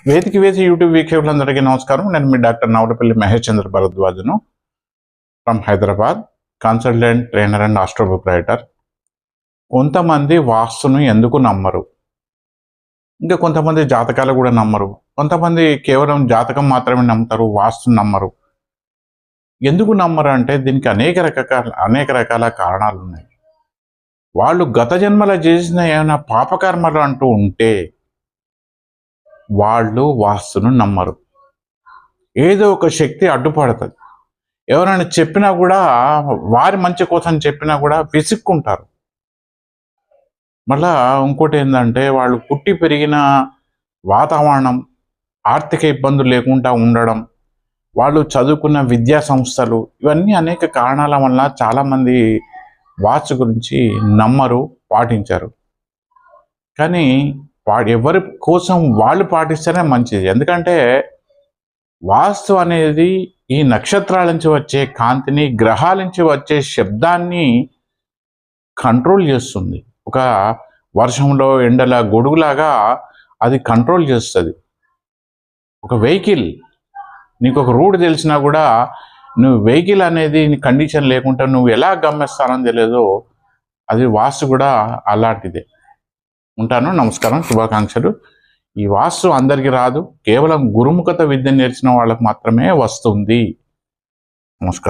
వేదిక వేసి యూట్యూబ్ వీక్షకులందరికీ నమస్కారం. నేను మీ డాక్టర్ నవలపల్లి మహేష్ చంద్ర భరద్వాజను from Hyderabad, consultant, trainer and astro book writer. కొంతమంది వాస్తును ఎందుకు నమ్మరు, ఇంకా కొంతమంది జాతకాలు కూడా నమ్మరు, కొంతమంది కేవలం జాతకం మాత్రమే నమ్ముతారు, వాస్తును నమ్మరు. ఎందుకు నమ్మరు అంటే దీనికి అనేక రకాల కారణాలు ఉన్నాయి. వాళ్ళు గత జన్మలో చేసిన ఏమైనా పాపకర్మలు అంటూ ఉంటే వాళ్ళు వాస్తును నమ్మరు. ఏదో ఒక శక్తి అడ్డుపడుతుంది. ఎవరైనా చెప్పినా కూడా, వారి మంచి కోసం చెప్పినా కూడా విసుక్కుంటారు. మళ్ళా ఇంకోటి ఏంటంటే, వాళ్ళు పుట్టి పెరిగిన వాతావరణం, ఆర్థిక ఇబ్బందులు లేకుండా ఉండడం, వాళ్ళు చదువుకున్న విద్యా సంస్థలు, ఇవన్నీ అనేక కారణాల వల్ల చాలామంది వాస్తు గురించి నమ్మరు, పాటించరు. కానీ ఎవరి కోసం వాళ్ళు పాటిస్తేనే మంచిది. ఎందుకంటే వాస్తు అనేది ఈ నక్షత్రాల నుంచి వచ్చే కాంతిని, గ్రహాల నుంచి వచ్చే శబ్దాన్ని కంట్రోల్ చేస్తుంది. ఒక వర్షంలో ఎండల గొడుగులాగా అది కంట్రోల్ చేస్తుంది. ఒక వెహికల్, నీకు ఒక రూట్ తెలిసినా కూడా నువ్వు వెహికల్ అనేది కండిషన్ లేకుండా నువ్వు ఎలా గమ్యస్థానం తెలియదో, అది వాస్తు కూడా అలాంటిదే. ఉంటాను. నమస్కారం, శుభాకాంక్షలు. ఈ వాస్తు అందరికీ రాదు, కేవలం గురుముఖత విద్య నేర్చిన వాళ్ళకు మాత్రమే వస్తుంది. నమస్కారం.